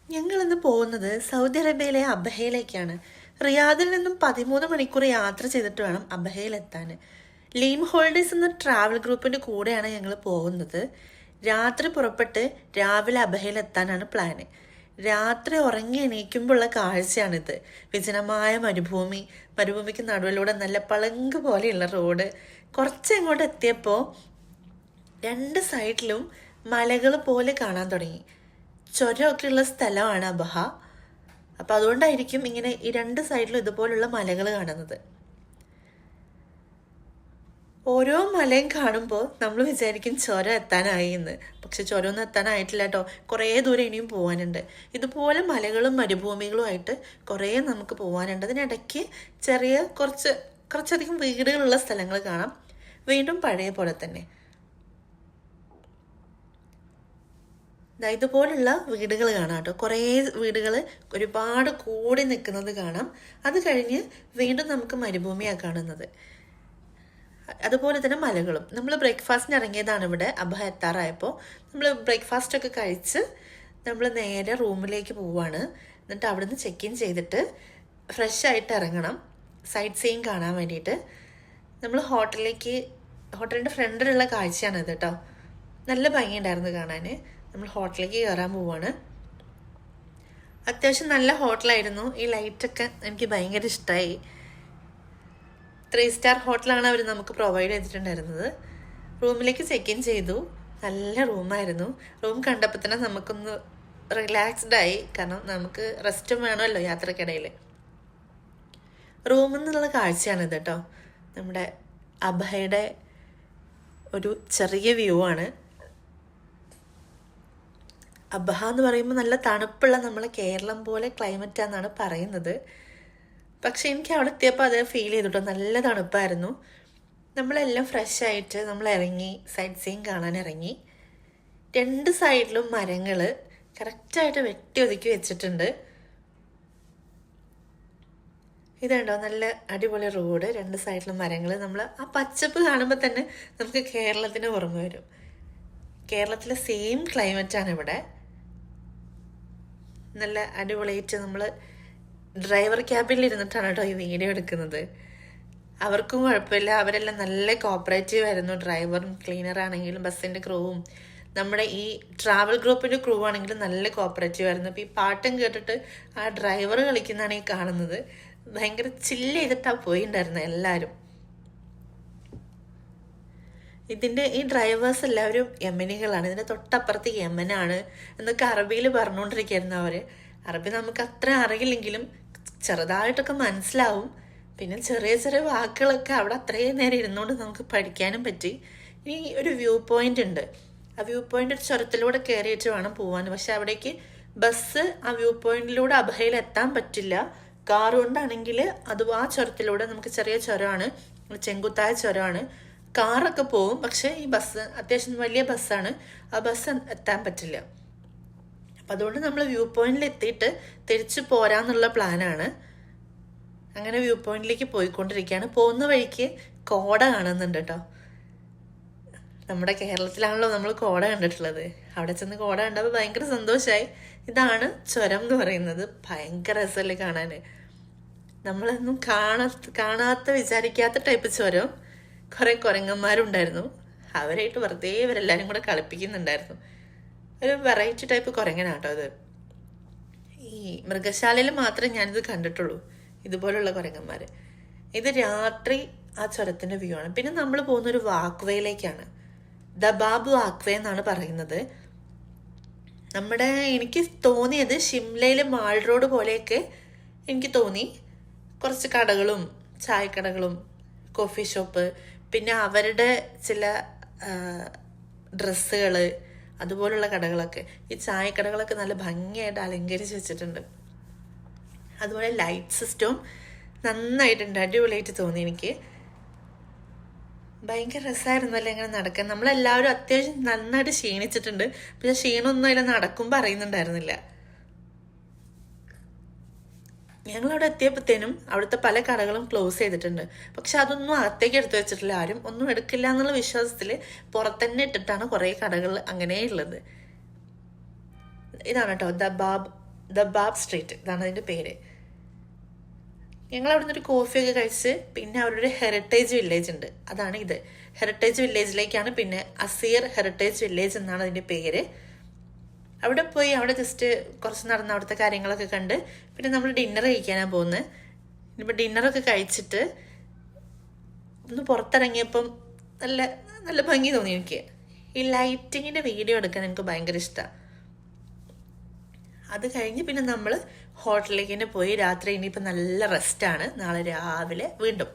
ഞങ്ങളിന്ന് പോകുന്നത് സൗദി അറേബ്യയിലെ അബഹയിലേക്കാണ്. റിയാദിൽ നിന്നും 13 മണിക്കൂർ യാത്ര ചെയ്തിട്ട് വേണം അബഹയിലെത്താൻ. ലീം ഹോളിഡേയ്സ് എന്ന ട്രാവൽ ഗ്രൂപ്പിന്റെ കൂടെയാണ് ഞങ്ങൾ പോകുന്നത്. രാത്രി പുറപ്പെട്ട് രാവിലെ അബഹയിലെത്താനാണ് പ്ലാന്. രാത്രി ഉറങ്ങി എണീക്കുമ്പോഴുള്ള കാഴ്ചയാണിത്. വിജനമായ മരുഭൂമിക്ക് നടുവിലൂടെ നല്ല പളങ്ക് പോലെയുള്ള റോഡ്. കുറച്ച് അങ്ങോട്ട് എത്തിയപ്പോൾ രണ്ട് സൈഡിലും മലകൾ പോലെ കാണാൻ തുടങ്ങി. ചുരമൊക്കെ ഉള്ള സ്ഥലമാണ് അബഹ. അപ്പം അതുകൊണ്ടായിരിക്കും ഇങ്ങനെ ഈ രണ്ട് സൈഡിലും ഇതുപോലുള്ള മലകൾ കാണുന്നത്. ഓരോ മലയും കാണുമ്പോൾ നമ്മൾ വിചാരിക്കും ചുരം എത്താനായി എന്ന്. പക്ഷെ ചുരമൊന്നും എത്താനായിട്ടില്ല കേട്ടോ. കുറേ ദൂരം ഇനിയും പോകാനുണ്ട്. ഇതുപോലെ മലകളും മരുഭൂമികളുമായിട്ട് കുറേ നമുക്ക് പോകാനുണ്ട്. അതിനിടയ്ക്ക് കുറച്ചധികം വീടുകളുള്ള സ്ഥലങ്ങൾ കാണാം. വീണ്ടും പഴയ പോലെ തന്നെ ഇതുപോലുള്ള വീടുകൾ കാണാം കേട്ടോ. കുറേ വീടുകൾ ഒരുപാട് കൂടി നിൽക്കുന്നത് കാണാം. അത് കഴിഞ്ഞ് വീണ്ടും നമുക്ക് മരുഭൂമിയാണ് കാണുന്നത്. അതുപോലെ തന്നെ മലകളും. നമ്മൾ ബ്രേക്ക്ഫാസ്റ്റിന് ഇറങ്ങിയതാണ് ഇവിടെ. അബഹ എത്താറായപ്പോൾ നമ്മൾ ബ്രേക്ക്ഫാസ്റ്റൊക്കെ കഴിച്ച് നമ്മൾ നേരെ റൂമിലേക്ക് പോവാണ്. എന്നിട്ട് അവിടെ നിന്ന് ചെക്ക് ഇൻ ചെയ്തിട്ട് ഫ്രഷ് ആയിട്ട് ഇറങ്ങണം സൈറ്റ് സീയിങ് കാണാൻ വേണ്ടിയിട്ട്. നമ്മൾ ഹോട്ടലിൻ്റെ ഫ്രണ്ടിലുള്ള കാഴ്ചയാണിത് കേട്ടോ. നല്ല ഭംഗിയുണ്ടായിരുന്നു കാണാൻ. നമ്മൾ ഹോട്ടലിലേക്ക് കയറാൻ പോവാണ്. അത്യാവശ്യം നല്ല ഹോട്ടലായിരുന്നു. ഈ ലൈറ്റൊക്കെ എനിക്ക് ഭയങ്കര ഇഷ്ടമായി. 3 സ്റ്റാർ ഹോട്ടലാണ് അവർ നമുക്ക് പ്രൊവൈഡ് ചെയ്തിട്ടുണ്ടായിരുന്നത്. റൂമിലേക്ക് ചെക്ക് ഇൻ ചെയ്തു. നല്ല റൂമായിരുന്നു. റൂം കണ്ടപ്പോൾ തന്നെ നമുക്കൊന്ന് റിലാക്സ്ഡ് ആയി. കാരണം നമുക്ക് റെസ്റ്റും വേണമല്ലോ യാത്രക്കിടയിൽ. റൂമിൽ നിന്നുള്ള കാഴ്ചയാണിത് കേട്ടോ. നമ്മുടെ അബഹയുടെ ഒരു ചെറിയ വ്യൂ ആണ്. അബഹ എന്ന് പറയുമ്പോൾ നല്ല തണുപ്പുള്ള നമ്മളെ കേരളം പോലെ ക്ലൈമറ്റാണെന്നാണ് പറയുന്നത്. പക്ഷെ എനിക്ക് അവിടെ എത്തിയപ്പോൾ അത് ഫീൽ ചെയ്തിട്ടോ. നല്ല തണുപ്പായിരുന്നു. നമ്മളെല്ലാം ഫ്രഷ് ആയിട്ട് നമ്മൾ ഇറങ്ങി സൈറ്റ് സീയിങ് കാണാൻ ഇറങ്ങി. രണ്ട് സൈഡിലും മരങ്ങൾ കറക്റ്റായിട്ട് വെട്ടി ഒതുക്കി വെച്ചിട്ടുണ്ട്. ഇതുണ്ടോ, നല്ല അടിപൊളി റോഡ്, രണ്ട് സൈഡിലും മരങ്ങൾ. നമ്മൾ ആ പച്ചപ്പ് കാണുമ്പോൾ തന്നെ നമുക്ക് കേരളത്തിന് ഓർമ്മ വരും. കേരളത്തിലെ സെയിം ക്ലൈമറ്റാണ് ഇവിടെ. നല്ല അടിപൊളിയായിട്ട് നമ്മൾ ഡ്രൈവർ ക്യാബിനിൽ ഇരുന്നിട്ടാണ് കേട്ടോ ഈ വീഡിയോ എടുക്കുന്നത്. അവർക്കും കുഴപ്പമില്ല. അവരെല്ലാം നല്ല കോപ്പറേറ്റീവ് ആയിരുന്നു. ഡ്രൈവറും ക്ലീനറാണെങ്കിലും ബസ്സിൻ്റെ ക്രൂവും നമ്മുടെ ഈ ട്രാവൽ ഗ്രൂപ്പിൻ്റെ ക്രൂ ആണെങ്കിലും നല്ല കോപ്പറേറ്റീവ് ആയിരുന്നു. അപ്പോൾ ഈ പാട്ടും കേട്ടിട്ട് ആ ഡ്രൈവർ കളിക്കുന്നതാണ് ഈ കാണുന്നത്. ഭയങ്കര ചില്ല് ചെയ്തിട്ടാണ് പോയിണ്ടായിരുന്നത് എല്ലാവരും. ഈ ഡ്രൈവേഴ്സ് എല്ലാവരും യമനികളാണ്. ഇതിൻ്റെ തൊട്ടപ്പുറത്ത് യമനാണ് എന്നൊക്കെ അറബിയിൽ പറഞ്ഞുകൊണ്ടിരിക്കുകയായിരുന്നു അവർ. അറബി നമുക്ക് അത്ര അറിയില്ലെങ്കിലും ചെറുതായിട്ടൊക്കെ മനസ്സിലാവും. പിന്നെ ചെറിയ ചെറിയ വാക്കുകളൊക്കെ അവിടെ അത്രയും നേരം ഇരുന്നുകൊണ്ട് നമുക്ക് പഠിക്കാനും പറ്റി. ഇനി ഒരു വ്യൂ പോയിന്റ് ഉണ്ട്. ആ വ്യൂ പോയിന്റ് ഒരു ചുരത്തിലൂടെ കയറിയിട്ട് വേണം പോകാൻ. പക്ഷെ അവിടേക്ക് ബസ് ആ വ്യൂ പോയിന്റിലൂടെ അബഹയിൽ എത്താൻ പറ്റില്ല. കാർ കൊണ്ടാണെങ്കിൽ ആ ചുരത്തിലൂടെ നമുക്ക് ചെറിയ ചുരമാണ്, ചെങ്കുത്തായ ചുരമാണ്. കാറൊക്കെ പോവും. പക്ഷെ ഈ ബസ് അത്യാവശ്യം വലിയ ബസ്സാണ്. ആ ബസ് എത്താൻ പറ്റില്ല. അപ്പം അതുകൊണ്ട് നമ്മൾ വ്യൂ പോയിന്റിൽ എത്തിയിട്ട് തിരിച്ചു പോരാന്നുള്ള പ്ലാനാണ്. അങ്ങനെ വ്യൂ പോയിന്റിലേക്ക് പോയിക്കൊണ്ടിരിക്കുകയാണ്. പോകുന്ന വഴിക്ക് കോട കാണുന്നുണ്ട് കേട്ടോ. നമ്മുടെ കേരളത്തിലാണല്ലോ നമ്മൾ കോട കണ്ടിട്ടുള്ളത്. അവിടെ ചെന്ന് കോട കണ്ടപ്പോൾ ഭയങ്കര സന്തോഷമായി. ഇതാണ് ചുരം എന്ന് പറയുന്നത്. ഭയങ്കര രസമല്ലേ കാണാൻ. നമ്മളൊന്നും കാണാത്ത വിചാരിക്കാത്ത ടൈപ്പ് ചുരം. കുറേ കുരങ്ങന്മാരുണ്ടായിരുന്നു. അവരായിട്ട് വെറുതെ ഇവരെല്ലാവരും കൂടെ കളിപ്പിക്കുന്നുണ്ടായിരുന്നു. ഒരു വെറൈറ്റി ടൈപ്പ് കുരങ്ങനാട്ടോ അത്. ഈ മൃഗശാലയിൽ മാത്രമേ ഞാനിത് കണ്ടിട്ടുള്ളൂ, ഇതുപോലുള്ള കുരങ്ങന്മാർ. ഇത് രാത്രി ആ ചുരത്തിൻ്റെ വ്യൂ ആണ്. പിന്നെ നമ്മൾ പോകുന്നൊരു വാക്വേയിലേക്കാണ്. ദബാബ് വാക്വേ എന്നാണ് പറയുന്നത്. എനിക്ക് തോന്നിയത് ഷിംലയിലെ മാൾ റോഡ് പോലെയൊക്കെ എനിക്ക് തോന്നി. കുറച്ച് കടകളും ചായക്കടകളും കോഫി ഷോപ്പ്, പിന്നെ അവരുടെ ചില ഡ്രസ്സുകൾ, അതുപോലുള്ള കടകളൊക്കെ. ഈ ചായക്കടകളൊക്കെ നല്ല ഭംഗിയായിട്ട് അലങ്കരിച്ച് വെച്ചിട്ടുണ്ട്. അതുപോലെ ലൈറ്റ് സിസ്റ്റവും നന്നായിട്ടുണ്ട്. അടിപൊളിയായിട്ട് തോന്നി എനിക്ക്. ഭയങ്കര രസമായിരുന്നല്ലേ ഇങ്ങനെ നടക്കാൻ. നമ്മളെല്ലാവരും അത്യാവശ്യം നന്നായിട്ട് ക്ഷീണിച്ചിട്ടുണ്ട്. പക്ഷെ ക്ഷീണമൊന്നും അതിൽ നടക്കുമ്പോൾ അറിയുന്നുണ്ടായിരുന്നില്ല. ഞങ്ങളവിടെ എത്തിയപ്പോഴത്തേനും അവിടുത്തെ പല കടകളും ക്ലോസ് ചെയ്തിട്ടുണ്ട്. പക്ഷെ അതൊന്നും അകത്തേക്ക് എടുത്തു വെച്ചിട്ടില്ല. ആരും ഒന്നും എടുക്കില്ല എന്നുള്ള വിശ്വാസത്തിൽ പുറത്തന്നെ ഇട്ടിട്ടാണ് കുറേ കടകൾ അങ്ങനെ ഉള്ളത്. ഇതാണ് കേട്ടോ ദബാബ് ദബാബ് സ്ട്രീറ്റ്, ഇതാണ് അതിൻ്റെ പേര്. ഞങ്ങൾ അവിടെ നിന്നൊരു കോഫിയൊക്കെ കഴിച്ച് പിന്നെ അവരുടെ ഒരു ഹെറിറ്റേജ് വില്ലേജ് ഉണ്ട്, അതാണ് ഇത്. ഹെറിറ്റേജ് വില്ലേജിലേക്കാണ്, പിന്നെ അസീർ ഹെറിറ്റേജ് വില്ലേജ് എന്നാണ് അതിൻ്റെ പേര്. അവിടെ പോയി അവിടെ ജസ്റ്റ് കുറച്ച് നടന്ന് അവിടുത്തെ കാര്യങ്ങളൊക്കെ കണ്ട് പിന്നെ നമ്മൾ ഡിന്നർ കഴിക്കാനാണ് പോകുന്നത്. ഇനിയിപ്പോൾ ഡിന്നറൊക്കെ കഴിച്ചിട്ട് ഒന്ന് പുറത്തിറങ്ങിയപ്പം നല്ല നല്ല ഭംഗി തോന്നി എനിക്ക്. ഈ ലൈറ്റിങ്ങിൻ്റെ വീഡിയോ എടുക്കാൻ എനിക്ക് ഭയങ്കര ഇഷ്ടമാണ്. അത് കഴിഞ്ഞ് പിന്നെ നമ്മൾ ഹോട്ടലിലേക്ക് തന്നെ പോയി. രാത്രി ഇനിയിപ്പോൾ നല്ല റെസ്റ്റാണ്, നാളെ രാവിലെ വീണ്ടും